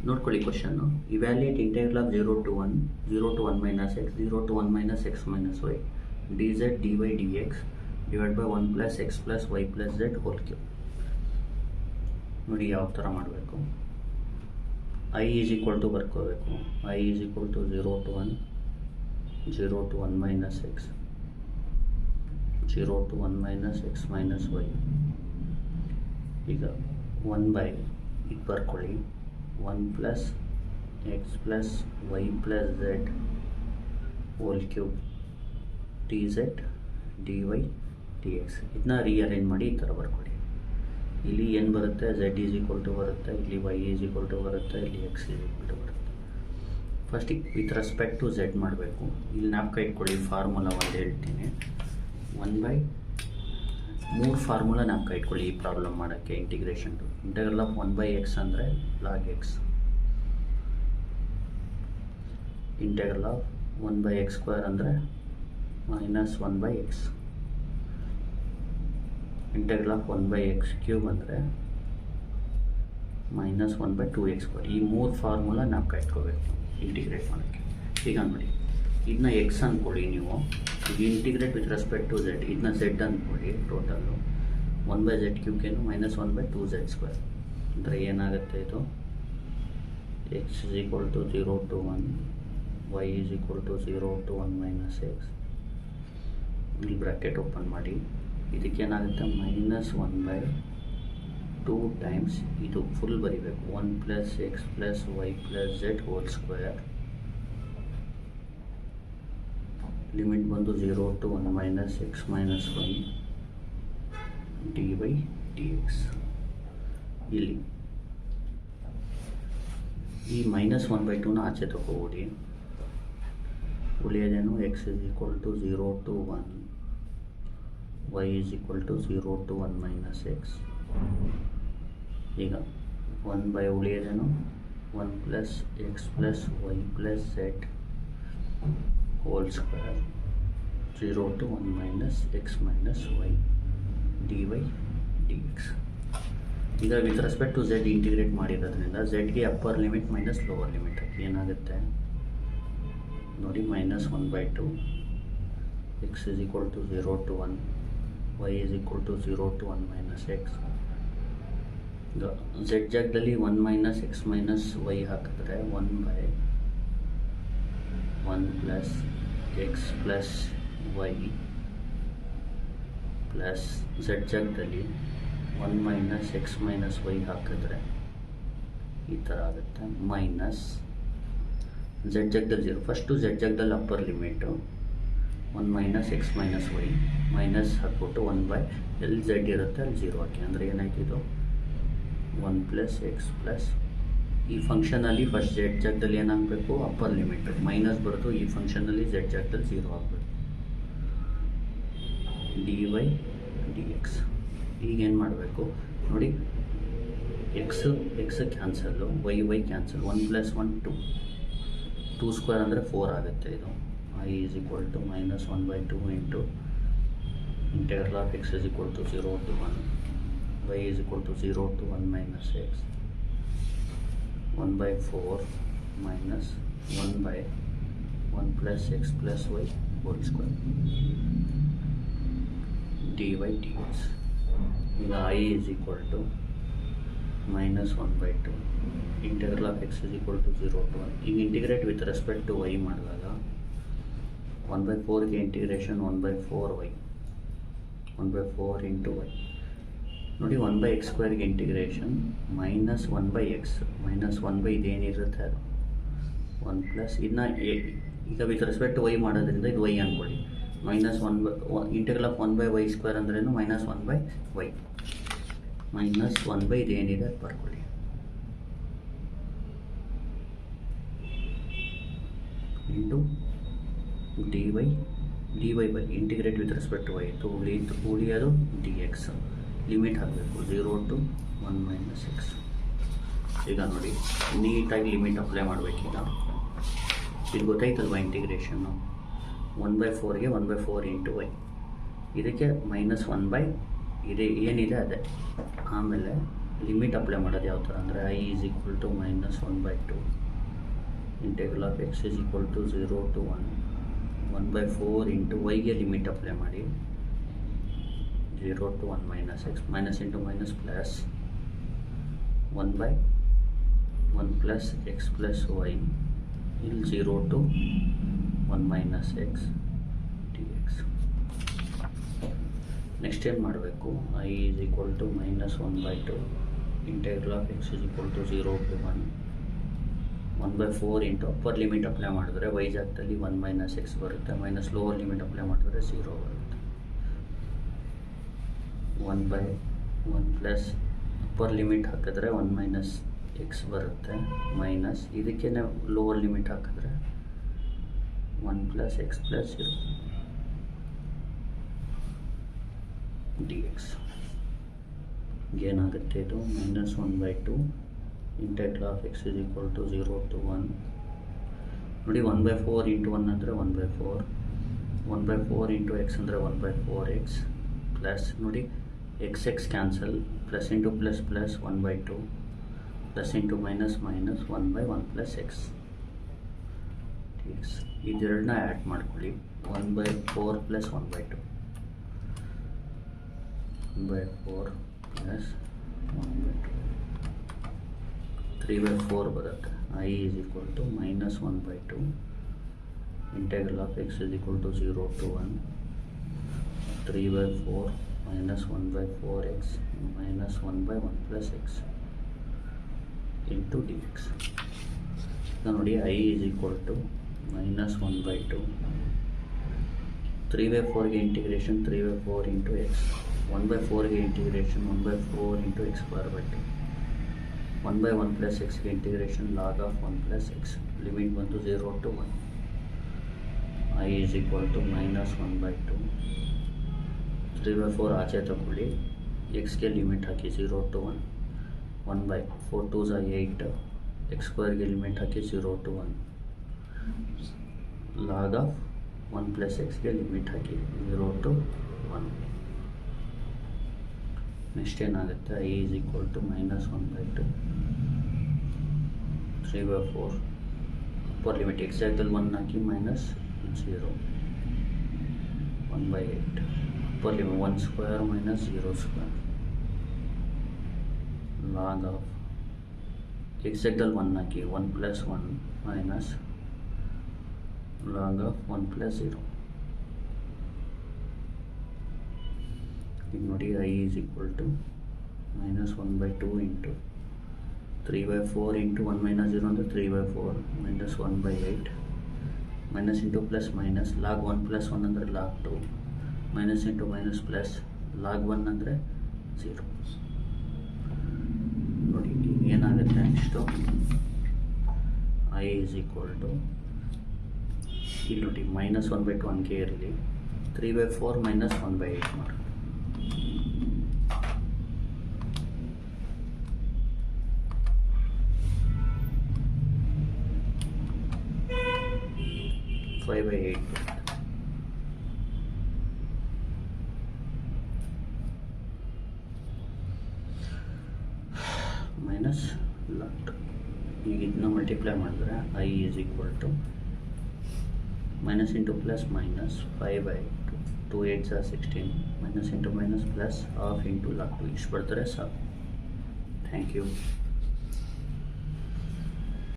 ನೋಡ್ಕೊಳ್ಳಿ question. Evaluate integral of 0 to 1, 0 to 1 minus x, 0 to 1 minus x minus y, dz dy dx divided by 1 plus x plus y plus z whole cube. ನೋಡಿ ಯಾವ ಥರ ಮಾಡಬೇಕು. I is equal to ಬರ್ಕೋಬೇಕು. I is equal to 0 to 1, 0 to 1 minus x, 0 to 1 minus x minus y. ಈಗ 1 by ಇದು ಬರ್ಕೊಳ್ಳಿ, 1 plus x plus y plus z whole cube dz dy dx. ಇದನ್ನ rearrange ಮಾಡಿ ಈ ಥರ ಬರ್ಕೊಳ್ಳಿ. ಇಲ್ಲಿ ಏನು ಬರುತ್ತೆ, z ಈಸ್ ಈಕ್ವಲ್ ಟು ಬರುತ್ತೆ, ಇಲ್ಲಿ y ಈಸ್ ಈಕ್ವಲ್ ಟು ಬರುತ್ತೆ, ಇಲ್ಲಿ x ಈಸ್ ಈಕ್ವಲ್ ಟು ಬರುತ್ತೆ. ಫಸ್ಟಿಗೆ ವಿತ್ ರೆಸ್ಪೆಕ್ಟ್ ಟು z ಮಾಡಬೇಕು. ಇಲ್ಲಿ ಜ್ಞಾಪಕ ಇಟ್ಕೊಳ್ಳಿ, ಫಾರ್ಮುಲಾ ಒಂದು ಹೇಳ್ತೀನಿ. 3 ಫಾರ್ಮುಲಾ ಜ್ಞಾಪಕ ಇಟ್ಕೊಳ್ಳಿ ಈ ಪ್ರಾಬ್ಲಮ್ ಮಾಡೋಕ್ಕೆ. Integration to integral of 1/x ಅಂದರೆ log x, integral of 1/x² ಅಂದರೆ -1/x, ಇಂಟೆಗ್ರಲ್ ಆಫ್ 1/x³ ಅಂದರೆ -1/2x². ಈ 3 ಫಾರ್ಮುಲಾ ಜ್ಞಾಪಕ ಇಟ್ಕೋಬೇಕು ಇಂಟಿಗ್ರೇಟ್ ಮಾಡೋಕ್ಕೆ. ಈಗ ನೋಡಿ, ಇದನ್ನ ಎಕ್ಸ್ ಅಂದ್ಕೊಳ್ಳಿ ನೀವು. ಈಗ integrate with respect to z, ಇದನ್ನ z ಅಂದ್ಕೊಳ್ಳಿ. Total 1/z³ -1/2z². ಅಂದರೆ ಏನಾಗುತ್ತೆ ಇದು, x is equal to 0 to 1, y is equal to 0 to 1 minus x. ಇಲ್ಲಿ ಬ್ರ್ಯಾಕೆಟ್ ಓಪನ್ ಮಾಡಿ, ಇದಕ್ಕೇನಾಗುತ್ತೆ -1/2 ಟೈಮ್ಸ್ ಇದು ಫುಲ್ ಬರಿಬೇಕು, 1 plus x plus y plus z whole square. Limit ಬಂದು 0 to 1 minus x minus y dy dx. ಇಲ್ಲಿ ಈ -1/2ನ ಆಚೆ ತಗೋಬಿಡಿ. ಉಳಿಯೋದೇನು, x is equal to 0 to 1, y is equal to 0 to 1 minus x. ಈಗ 1 ಉಳಿಯೋದೇನು, 1 plus x plus y plus z whole square, 0 to 1 minus x minus y dy dx. ಈಗ with respect to z integrate ಮಾಡಿರೋದ್ರಿಂದ zಗೆ upper limit minus lower limit ಏನಾಗುತ್ತೆ ನೋಡಿ, -1/2, x is equal to 0 to 1, y is equal to 0 to 1 minus x. ಈಗ z ಜಾಗದಲ್ಲಿ 1 minus x minus y ಹಾಕಿದ್ರೆ 1/1 plus x plus y plus z ಜಾಗದಲ್ಲಿ 1 minus x minus y ಹಾಕಿದ್ರೆ ಈ ಥರ ಆಗುತ್ತೆ. ಮೈನಸ್ z ಜಾಗದಲ್ಲಿ 0, ಫಸ್ಟು z ಜಾಗದಲ್ಲಿ upper limit 1 minus x minus y, minus ಹಾಕ್ಬಿಟ್ಟು 1/, ಎಲ್ಲಿ z ಇರುತ್ತೆ ಅಲ್ಲಿ 0 ಹಾಕಿ. ಅಂದರೆ ಏನಾಯ್ತು ಇದು, 1 plus x plus ಈ ಫಂಕ್ಷನಲ್ಲಿ ಫಸ್ಟ್ z ಜಾಗದಲ್ಲಿ ಏನಾಗಬೇಕು, ಅಪ್ಪರ್ ಲಿಮಿಟ್ ಮೈನಸ್ ಬರೋದು. ಈ ಫಂಕ್ಷನಲ್ಲಿ z ಜಾಗದಲ್ಲಿ 0 ಆಗಬೇಕು, dy dx. ಈಗೇನು ಮಾಡಬೇಕು ನೋಡಿ, x cancel, y cancel, 1 plus 1 2 square ಅಂದರೆ 4 ಆಗುತ್ತೆ. ಇದು I is equal to -1/2 into integral of x is equal to 0 to 1, y is equal to 0 to 1 minus x, 1/4 minus 1/1 plus x plus y whole square dy dx. ಈಗ I is equal to -1/2 integral of x is equal to 0 to 1. ಈಗ integrate with respect to y ಮಾಡಿದಾಗ 1/4ಗೆ integration 1/4y, 1/4 into y. ನೋಡಿ 1/x² integration -1/x -1 ಇದೇನಿರುತ್ತೆ ಅದು 1 plus ಇದನ್ನ ಈಗ with respect to y ಮಾಡೋದ್ರಿಂದ ಇದು y ಅಂದ್ಕೊಳ್ಳಿ. -1 ಇಂಟೆಗ್ರಲ್ ಆಫ್ 1/y² ಅಂದ್ರೇನು, -1/y -1 ಇದೇನಿದೆ ಅದು ಬರ್ಕೊಳ್ಳಿ. Into dy by integrate with respect to y ಉಳಿಯೋದು dx. ಲಿಮಿಟ್ ಹಾಕಬೇಕು 0 to 1 minus x. ಈಗ ನೋಡಿ ನೀಟಾಗಿ ಲಿಮಿಟ್ ಅಪ್ಲೈ ಮಾಡಬೇಕೀಗ. ಇದು ಗೊತ್ತಾಯ್ತಲ್ವ ಇಂಟಿಗ್ರೇಷನ್ನು, 1/4ಗೆ 1/4 ಇಂಟು y, ಇದಕ್ಕೆ -1/, ಇದೆ ಏನಿದೆ ಅದೇ. ಆಮೇಲೆ ಲಿಮಿಟ್ ಅಪ್ಲೈ ಮಾಡೋದು ಯಾವ ಥರ ಅಂದರೆ I is equal to -1/2 integral of x is equal to 0 to 1/4 into yಗೆ limit apply ಮಾಡಿ 0 to 1 minus x, minus into minus plus 1/1 plus x plus y ಇಲ್ಲಿ 0 to 1 minus x dx. Next ಏನು ಮಾಡಬೇಕು, I is equal to -1/2 integral of x is equal to 0 to 1/4 into upper limit apply ಮಾಡಿದ್ರೆ y ಜಾಗದಲ್ಲಿ 1 minus x ಬರುತ್ತೆ, minus lower limit apply ಮಾಡಿದ್ರೆ 0 ಬರುತ್ತೆ. 1/1 plus upper limit ಹಾಕಿದ್ರೆ 1 minus x ಬರುತ್ತೆ, minus ಇದಕ್ಕೆ ಲೋವರ್ ಲಿಮಿಟ್ ಹಾಕಿದ್ರೆ 1 plus x plus 0 dx. ಏನಾಗುತ್ತೆ ಇದು -1/2 integral of x is equal to 0 to 1 ನೋಡಿ 1/4 into 1 ಅಂದರೆ 1/4, 1/4 into x ಅಂದರೆ 1/4x ಪ್ಲಸ್ ನೋಡಿ x cancel, plus into plus plus 1/2 plus into minus minus 1/1 plus x dx. ಇದೆರಡನ್ನ add ಮಾಡ್ಕೊಳ್ಳಿ, 1/4 plus 1/2 1/4 plus 1/2 3/4 ಬರುತ್ತೆ. I is equal to -1/2 integral of x is equal to 0 to 1 3/4 minus 1/4x minus 1/1 plus x into dx. ನೋಡಿ I is equal to -1/2 3/4ಗೆ integration 3/4 into x, 1/4ಗೆ integration 1/4 into x square by 2, 1/1 plus xಗೆ integration log of 1 plus x, limit ಬಂದು 0 to 1. I is equal to -1/2 3/4 ಆಚೆ ತಗೊಳ್ಳಿ, ಎಕ್ಸ್ಗೆ limit ಹಾಕಿ 0 to 1, 1/4 2s are 8, x ಸ್ಕ್ವೇರ್ಗೆ ಲಿಮಿಟ್ ಹಾಕಿ 0 to 1, log of 1 plus xಗೆ ಲಿಮಿಟ್ ಹಾಕಿ 0 to 1. ನೆಕ್ಸ್ಟ್ ಏನಾಗುತ್ತೆ, I is equal to -1/2 3/4 upper limit exactly 1 ಹಾಕಿ ಮೈನಸ್ 0 1/8 upper limit 1 square minus 0 square log of exactly 1 ಹಾಕಿ 1 plus 1 minus log of 1 plus 0. ಈಗ ನೋಡಿ I is equal to -1/2 into 3/4 into 1 minus 0 ಅಂದರೆ 3/4 minus 1/8 minus into plus minus log 1 plus 1 ಅಂದರೆ log 2 minus into minus plus log 1 ಅಂದರೆ 0. ನೋಡಿ ಏನಾಗುತ್ತೆ next, I is equal to ಇಲ್ಲಿ ನೋಡಿ -1/2 ಅಂಕೆ ಇರಲಿ, 3/4 minus 1/8 ಮಾಡಿ 5/8 ಮೈನಸ್ ಲಾಟ್. ಈಗ ಇದನ್ನ ಮಲ್ಟಿಪ್ಲೈ ಮಾಡಿದ್ರೆ I is equal to minus into plus minus 5/2 2 8s are 16 minus into minus plus half into log 2 ಇಷ್ಟು ಬರ್ತಾರೆ ಸಾಕು. Thank you.